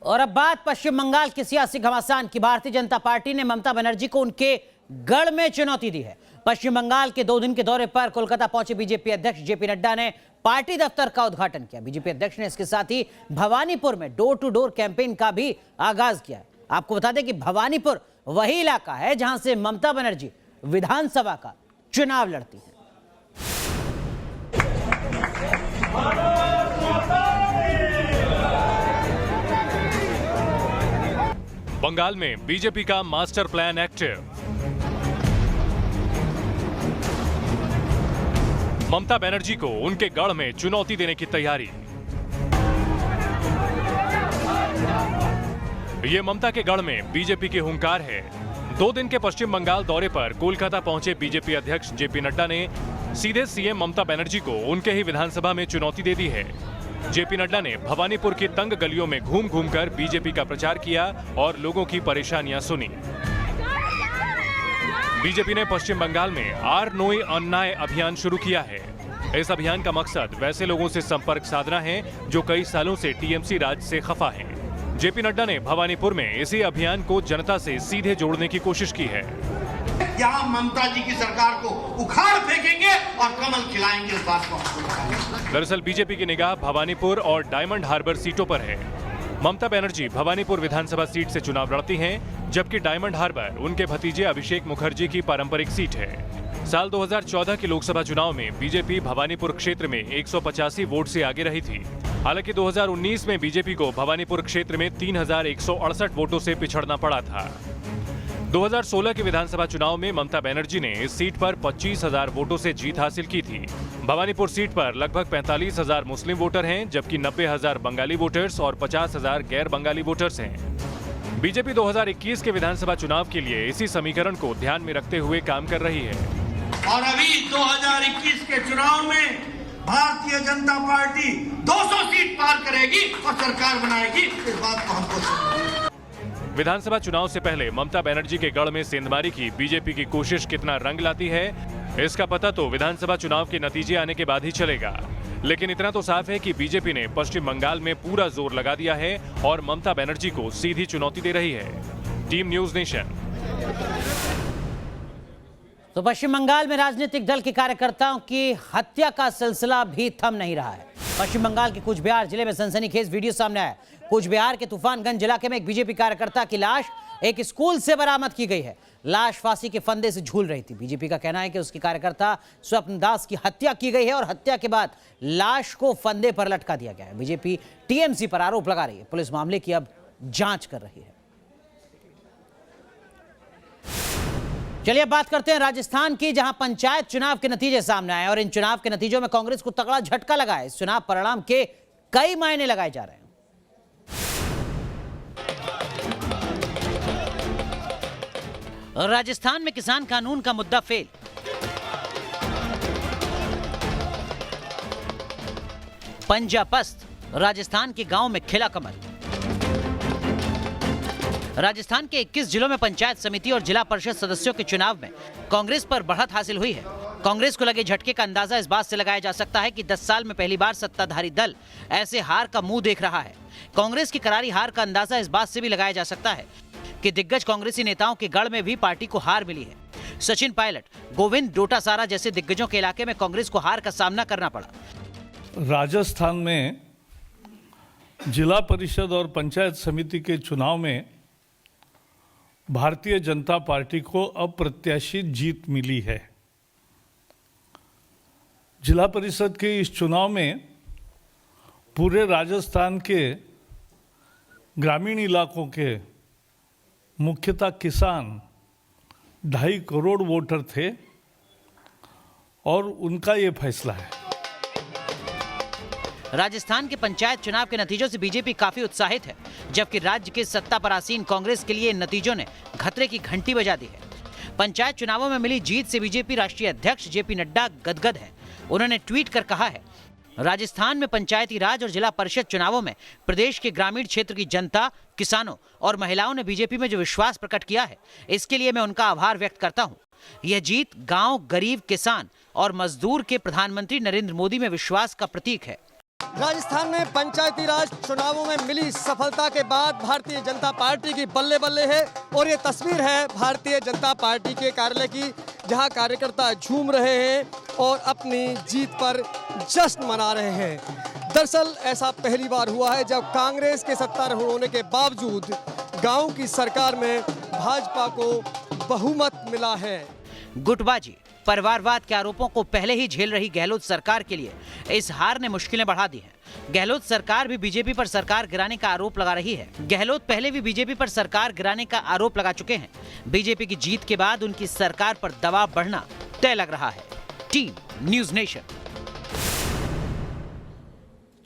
और अब बात पश्चिम बंगाल की सियासी घमासान की। भारतीय जनता पार्टी ने ममता बनर्जी को उनके गढ़ में चुनौती दी है। पश्चिम बंगाल के 2 दिन के दौरे पर कोलकाता पहुंचे बीजेपी अध्यक्ष जेपी नड्डा ने पार्टी दफ्तर का उद्घाटन किया। बीजेपी अध्यक्ष ने इसके साथ ही भवानीपुर में डोर टू डोर कैंपेन का भी आगाज किया है। आपको बता दें कि भवानीपुर वही इलाका है जहां से ममता बनर्जी विधानसभा का चुनाव लड़ती है। बंगाल में बीजेपी का master plan active. Mamata Banerjee को उनके गढ़ में चुनौती देने की तैयारी। ये ममता के गढ़ में बीजेपी की हुंकार है। 2 दिन के पश्चिम बंगाल दौरे पर कोलकाता पहुंचे बीजेपी अध्यक्ष जेपी नड्डा ने सीधे सीएम ममता बनर्जी को उनके ही विधानसभा में चुनौती दे दी है। जेपी नड्डा ने भवानीपुर की तंग गलियों में घूम घूमकर बीजेपी का प्रचार किया और लोगों की परेशानियां सुनी। बीजेपी ने पश्चिम बंगाल में आर नोई अन्याय अभियान शुरू किया है। इस अभियान का मकसद वैसे लोगों से संपर्क साधना है जो कई सालों से टीएमसी राज से खफा हैं। जेपी नड्डा ने भवानीपुर में इसी अभियान को जनता से सीधे जोड़ने की कोशिश की है। यहाँ ममता जी की सरकार को उखाड़ फेंकेंगे और कमल खिलाएंगे, इस बात को। दरअसल बीजेपी की निगाह भवानीपुर और डायमंड हार्बर सीटों पर है। ममता बनर्जी भवानीपुर विधानसभा सीट से चुनाव लड़ती हैं, जबकि डायमंड हार्बर उनके भतीजे अभिषेक मुखर्जी की पारंपरिक सीट है। साल 2014 के लोकसभा चुनाव में बीजेपी भवानीपुर क्षेत्र में 185 वोट से आगे रही थी। हालांकि 2019 में बीजेपी को भवानीपुर क्षेत्र में 3168 वोटों से पिछड़ना पड़ा था। 2016 के विधानसभा चुनाव में ममता बनर्जी ने इस सीट पर 25,000 वोटों से जीत हासिल की थी। भवानीपुर सीट पर लगभग 45,000 मुस्लिम वोटर हैं, जबकि 90,000 बंगाली वोटर्स और 50,000 गैर बंगाली वोटर्स हैं। बीजेपी 2021 के विधानसभा चुनाव के लिए इसी समीकरण को ध्यान में रखते हुए काम कर रही है। और अभी 2021 के चुनाव में भारतीय जनता पार्टी 200 सीट पार करेगी और सरकार बनाएगी, इस बात को हमको। विधानसभा चुनाव से पहले ममता बनर्जी के गढ़ में सेंधमारी की बीजेपी की कोशिश कितना रंग लाती है, इसका पता तो विधानसभा चुनाव के नतीजे आने के बाद ही चलेगा। लेकिन इतना तो साफ है कि बीजेपी ने पश्चिम बंगाल में पूरा जोर लगा दिया है और ममता बनर्जी को सीधी चुनौती दे रही है। Team news nation. तो पश्चिम बंगाल में राजनीतिक दल के कार्यकर्ताओं की हत्या का सिलसिला भी थम नहीं रहा है। पश्चिम बंगाल के कूचबिहार जिले में सनसनीखेज वीडियो सामने आया। कूचबिहार के तूफानगंज इलाके में एक बीजेपी कार्यकर्ता की लाश एक स्कूल से बरामद की गई है। लाश फांसी के फंदे से झूल रही थी। बीजेपी का कहना है कि उसकी कार्यकर्ता स्वप्न दास की हत्या की गई है और हत्या के बाद लाश को फंदे पर लटका दिया गया है। बीजेपी टीएमसी पर आरोप लगा रही है। पुलिस मामले की अब जांच कर रही है। चलिए अब बात करते हैं राजस्थान की, जहां पंचायत चुनाव के नतीजे सामने आए और इन चुनाव के नतीजों में कांग्रेस को तगड़ा झटका लगा है। इस चुनाव परिणाम के कई मायने लगाए जा रहे हैं। राजस्थान में किसान कानून का मुद्दा फेल। पंजापस्त राजस्थान के गांव में खिला कमल। राजस्थान के 21 जिलों में पंचायत समिति और जिला परिषद सदस्यों के चुनाव में कांग्रेस पर बढ़त हासिल हुई है। कांग्रेस को लगे झटके का अंदाजा इस बात से लगाया जा सकता है कि 10 साल में पहली बार सत्ताधारी दल ऐसे हार का मुंह देख रहा है। कांग्रेस की करारी हार का अंदाजा इस बात से भी लगाया जा सकता है कि दिग्गज कांग्रेसी नेताओं के गढ़ में भी पार्टी को हार मिली है। सचिन पायलट, गोविंद डोटासारा जैसे दिग्गजों के इलाके में कांग्रेस को हार का सामना करना पड़ा। राजस्थान में जिला परिषद और पंचायत समिति के चुनाव में भारतीय जनता पार्टी को अप्रत्याशित जीत मिली है। जिला परिषद के इस चुनाव में पूरे राजस्थान के ग्रामीण इलाकों के मुख्यतः किसान 2.5 करोड़ वोटर थे और उनका ये फैसला है। राजस्थान के पंचायत चुनाव के नतीजों से बीजेपी काफी उत्साहित है, जबकि राज्य के सत्ता पर आसीन कांग्रेस के लिए इन नतीजों ने खतरे की घंटी बजा दी है। पंचायत चुनावों में मिली जीत से बीजेपी राष्ट्रीय अध्यक्ष जेपी नड्डा गदगद है। उन्होंने ट्वीट कर कहा है, राजस्थान में पंचायती राज और जिला परिषद चुनावों में प्रदेश के ग्रामीण क्षेत्र की जनता, किसानों और महिलाओं ने बीजेपी में जो विश्वास प्रकट किया है, इसके लिए मैं उनका आभार व्यक्त करता हूं। यह जीत गांव, गरीब, किसान और मजदूर के प्रधानमंत्री नरेंद्र मोदी में विश्वास का प्रतीक है। राजस्थान में पंचायती राज चुनावों में मिली सफलता के बाद भारतीय जनता पार्टी की बल्ले बल्ले है और ये तस्वीर है भारतीय जनता पार्टी के कार्यालय की, जहां कार्यकर्ता झूम रहे हैं और अपनी जीत पर जश्न मना रहे हैं। दरअसल ऐसा पहली बार हुआ है जब कांग्रेस के सत्तारूढ़ होने के बावजूद गांव की सरकार में भाजपा को बहुमत मिला है। गुटबाजी, परिवारवाद के आरोपों को पहले ही झेल रही गहलोत सरकार के लिए इस हार ने मुश्किलें बढ़ा दी हैं। गहलोत सरकार भी बीजेपी पर सरकार गिराने का आरोप लगा रही है। गहलोत पहले भी बीजेपी पर सरकार गिराने का आरोप लगा चुके हैं। बीजेपी की जीत के बाद उनकी सरकार पर दबाव बढ़ना तय लग रहा है। Team news nation.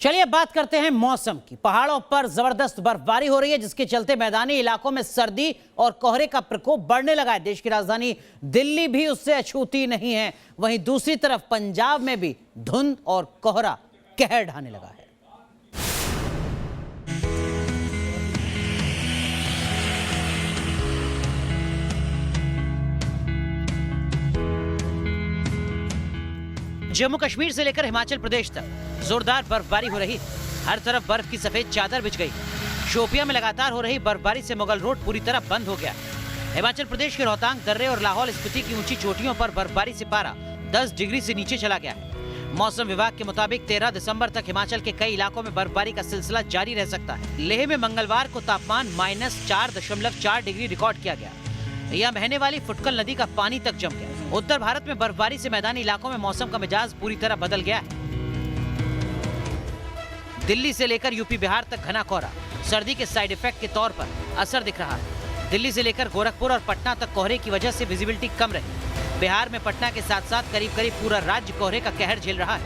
चलिए बात करते हैं मौसम की। पहाड़ों पर जबरदस्त बर्फबारी हो रही है, जिसके चलते मैदानी इलाकों में सर्दी और कोहरे का प्रकोप बढ़ने लगा है। देश की राजधानी दिल्ली भी उससे अछूती नहीं है। वहीं दूसरी तरफ पंजाब में भी धुंध और कोहरा कहर ढाने लगा है। जम्मू कश्मीर से लेकर हिमाचल प्रदेश तक जोरदार बर्फबारी हो रही है। हर तरफ बर्फ की सफेद चादर बिछ गई। शोपियां में लगातार हो रही बर्फबारी से मुगल रोड पूरी तरह बंद हो गया। हिमाचल प्रदेश के रोहतांग दर्रे और लाहौल स्पीति की ऊंची चोटियों पर बर्फबारी से पारा 10 डिग्री से नीचे चला गया है। मौसम विभाग के मुताबिक 13 दिसंबर तक हिमाचल के कई इलाकों में बर्फबारी का सिलसिला जारी रह सकता है। लेह में मंगलवार को तापमान -4.4 डिग्री रिकॉर्ड किया गया। यह बहने वाली फुटकल नदी का पानी तक जम गया। उत्तर भारत में बर्फबारी से मैदानी इलाकों में मौसम का मिजाज पूरी तरह बदल गया है। दिल्ली से लेकर यूपी बिहार तक घना कोहरा सर्दी के साइड इफेक्ट के तौर पर असर दिख रहा है। दिल्ली से लेकर गोरखपुर और पटना तक कोहरे की वजह से विजिबिलिटी कम रही। बिहार में पटना के साथ साथ करीब करीब पूरा राज्य कोहरे का कहर झेल रहा है।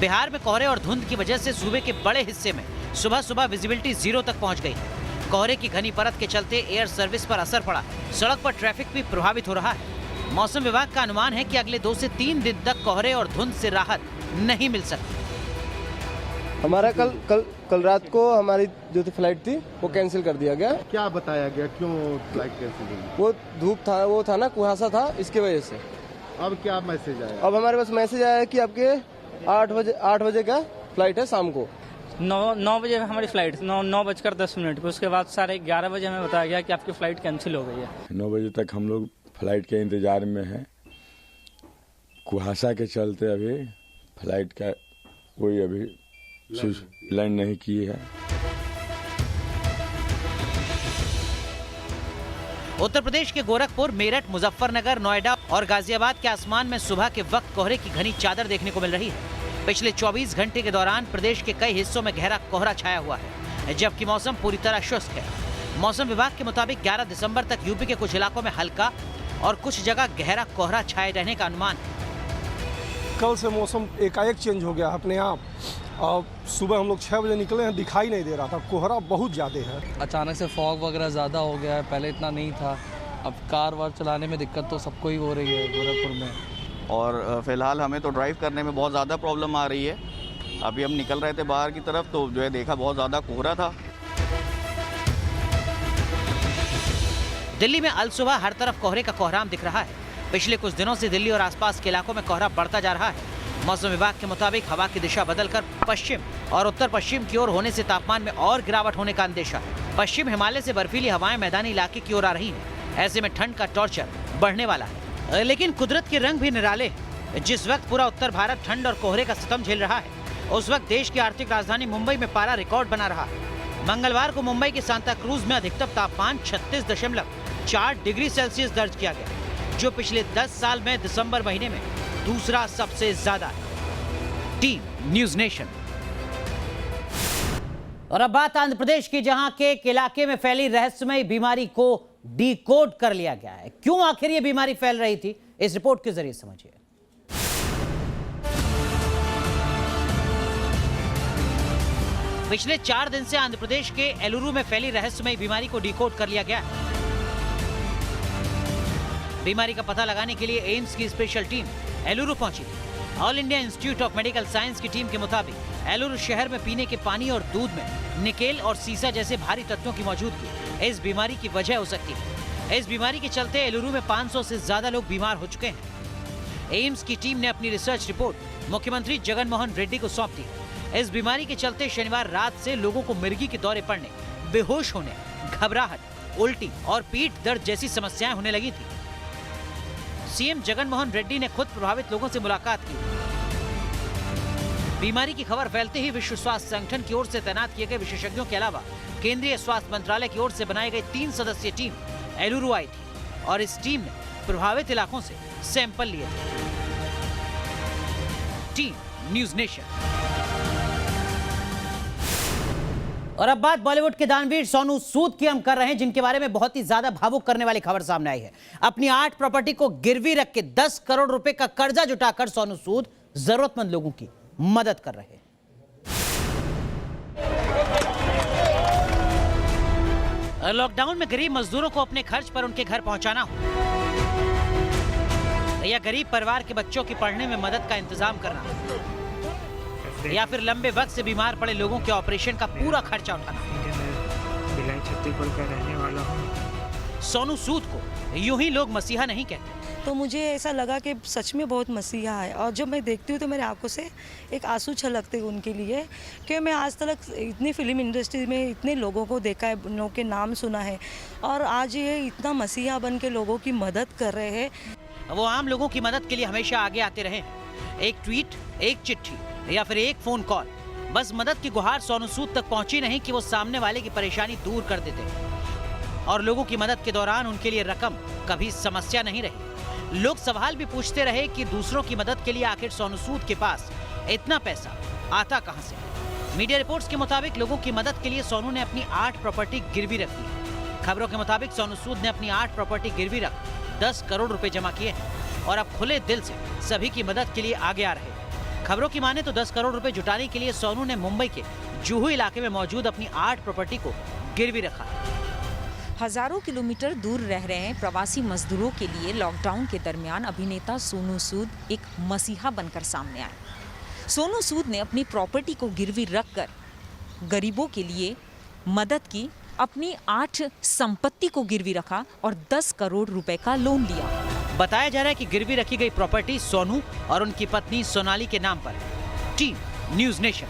बिहार में कोहरे और धुंध की वजह से सूबे के बड़े हिस्से में सुबह सुबह विजिबिलिटी 0 तक पहुंच गई है। कोहरे की घनी परत के चलते एयर सर्विस पर असर पड़ा। सड़क पर ट्रैफिक भी प्रभावित हो रहा है। मौसम विभाग का अनुमान है कि अगले 2 से 3 दिन तक कोहरे और धुंध से राहत नहीं मिल सकती। हमारा कल रात को हमारी जो फ्लाइट थी वो कैंसिल कर दिया गया। क्या बताया गया, क्यों फ्लाइट कैंसिल हुई? वो धूप था, वो था ना, कुहासा था, इसकी वजह से। अब क्या मैसेज आया? अब हमारे पास मैसेज आया है कि आपके 8 बजे का फ्लाइट है शाम को। 9 बजे हमारी फ्लाइट 9:10 पे। उसके बाद 11:30 बजे हमें बताया गया कि आपकी फ्लाइट कैंसिल हो गई है। 9 बजे तक हम लोग फ्लाइट के इंतजार में हैं। कुहासा के चलते अभी फ्लाइट का कोई अभी लैंड नहीं की है। उत्तर प्रदेश के गोरखपुर, मेरठ, मुजफ्फरनगर, नोएडा और गाजियाबाद के आसमान में सुबह के वक्त कोहरे की घनी चादर देखने को मिल रही है। पिछले 24 घंटे के दौरान प्रदेश के कई हिस्सों में गहरा कोहरा छाया हुआ है, जबकि मौसम पूरी तरह शुष्क है। मौसम विभाग के मुताबिक 11 दिसंबर तक यूपी के कुछ इलाकों में हल्का और कुछ जगह गहरा कोहरा छाए रहने का अनुमान है। कल से मौसम एकाएक चेंज हो गया अपने आप। और सुबह हम लोग 6 बजे निकले हैं, दिखाई नहीं दे रहा था, कोहरा बहुत ज़्यादा है। अचानक से फॉग वगैरह ज़्यादा हो गया है, पहले इतना नहीं था। अब कार वार चलाने में दिक्कत तो सबको ही हो रही है गोरखपुर में। और फिलहाल हमें तो ड्राइव करने में बहुत ज़्यादा प्रॉब्लम आ रही है। अभी हम निकल रहे थे बाहर की तरफ तो जो है देखा बहुत ज़्यादा कोहरा था। दिल्ली में अल सुबह हर तरफ कोहरे का कोहराम दिख रहा है। पिछले कुछ दिनों से दिल्ली और आसपास के इलाकों में कोहरा बढ़ता जा रहा है। मौसम विभाग के मुताबिक हवा की दिशा बदलकर पश्चिम और उत्तर पश्चिम की ओर होने से तापमान में और गिरावट होने का अंदेशा है। पश्चिम हिमालय से बर्फीली हवाएं मैदानी इलाके की ओर आ रही हैं। ऐसे में ठंड का टॉर्चर बढ़ने वाला है। लेकिन कुदरत के रंग भी निराले हैं। जिस वक्त पूरा उत्तर भारत ठंड और कोहरे का सितम झेल रहा है, उस वक्त देश की आर्थिक राजधानी मुंबई में पारा रिकॉर्ड बना रहा है। मंगलवार को मुंबई के सांता क्रूज में अधिकतम तापमान 36.4 डिग्री सेल्सियस दर्ज किया गया, जो पिछले 10 साल में दिसंबर महीने में दूसरा सबसे ज्यादा है। Team news nation. और अब बात आंध्र प्रदेश की, जहां के एक इलाके में फैली रहस्यमय बीमारी को डिकोड कर लिया गया है। क्यों आखिर ये बीमारी फैल रही थी, इस रिपोर्ट के जरिए समझिए। पिछले 4 दिन से आंध्र प्रदेश के एलुरु में फैली रहस्यमय बीमारी को डिकोड कर लिया गया है। बीमारी का पता लगाने के लिए एम्स की स्पेशल टीम एलुरु पहुंची थी। All India institute of medical science की टीम के मुताबिक एलुरु शहर में पीने के पानी और दूध में निकेल और सीसा जैसे भारी तत्वों की मौजूदगी इस बीमारी की वजह हो सकती है। इस बीमारी के चलते एलुरु में 500 से ज्यादा लोग बीमार हो चुके हैं। एम्स की टीम ने अपनी रिसर्च रिपोर्ट मुख्यमंत्री जगनमोहन रेड्डी को सौंप दी। इस बीमारी के चलते शनिवार रात से लोगों को मिर्गी के दौरे पड़ने, बेहोश होने, घबराहट, उल्टी और पीठ दर्द जैसी समस्याएं होने लगी थी। सीएम जगनमोहन रेड्डी ने खुद प्रभावित लोगों से मुलाकात की। बीमारी की खबर फैलते ही विश्व स्वास्थ्य संगठन की ओर से तैनात किए गए विशेषज्ञों के अलावा केंद्रीय स्वास्थ्य मंत्रालय की ओर से बनाई गई 3 सदस्यीय टीम एलुरु आई थी और इस टीम ने प्रभावित इलाकों से सैंपल लिए थे। Team news nation. और अब बात बॉलीवुड के दानवीर सोनू सूद की हम कर रहे हैं, जिनके बारे में बहुत ही ज्यादा भावुक करने वाली खबर सामने आई है। अपनी 8 प्रॉपर्टी को गिरवी रख के 10 करोड़ रुपए का कर्जा जुटाकर सोनू सूद जरूरतमंद लोगों की मदद कर रहे हैं। लॉकडाउन में गरीब मजदूरों को अपने खर्च पर उनके घर पहुंचाना हो या गरीब परिवार के बच्चों की पढ़ने में मदद का इंतजाम करना या फिर लंबे वक्त से बीमार पड़े लोगों के ऑपरेशन का पूरा खर्चा उठाना। भिलाई छत्तीसगढ़ का रहने वाला हूँ। सोनू सूद को यूं ही लोग मसीहा नहीं कहते। तो मुझे ऐसा लगा कि सच में बहुत मसीहा है, और जब मैं देखती हूँ तो मेरे आंखों से एक आंसू छलकते हैं उनके लिए, कि मैं आज तक इतनी फिल्म इंडस्ट्री में इतने लोगों को देखा है, लोगों के नाम सुना है, और आज ये इतना मसीहा बन के लोगों की मदद कर रहे हैं। वो आम लोगों की मदद के लिए हमेशा आगे आते रहे हैं। एक ट्वीट, एक चिट्ठी या फिर एक फोन कॉल, बस मदद की गुहार सोनू सूद तक पहुंची नहीं कि वो सामने वाले की परेशानी दूर कर देते। और लोगों की मदद के दौरान उनके लिए रकम कभी समस्या नहीं रही। लोग सवाल भी पूछते रहे कि दूसरों की मदद के लिए आखिर सोनू सूद के पास इतना पैसा आता कहां से। मीडिया रिपोर्ट्स के मुताबिक लोगों की मदद के लिए सोनू ने अपनी 8 प्रॉपर्टी गिरवी रख दी। खबरों के मुताबिक सोनू सूद ने अपनी 8 प्रॉपर्टी गिरवी रख 10 करोड़ रुपए जमा किए हैं और अब खुले दिल से सभी की मदद के लिए आगे आ रहे हैं। खबरों की माने तो 10 करोड़ रुपए जुटाने के लिए सोनू ने मुंबई के जुहू इलाके में मौजूद अपनी 8 प्रॉपर्टी को गिरवी रखा है। हजारों किलोमीटर दूर रह रहे प्रवासी मजदूरों के लिए लॉकडाउन के दरमियान अभिनेता सोनू सूद एक मसीहा बनकर सामने आए। सोनू सूद ने अपनी प्रॉपर्टी को गिरवी रखकर गरीबों के लिए मदद की, अपनी 8 संपत्ति को गिरवी रखा और 10 करोड़ रुपए का लोन लिया। बताया जा रहा है कि गिरवी रखी गई प्रॉपर्टी सोनू और उनकी पत्नी सोनाली के नाम पर है। Team news nation.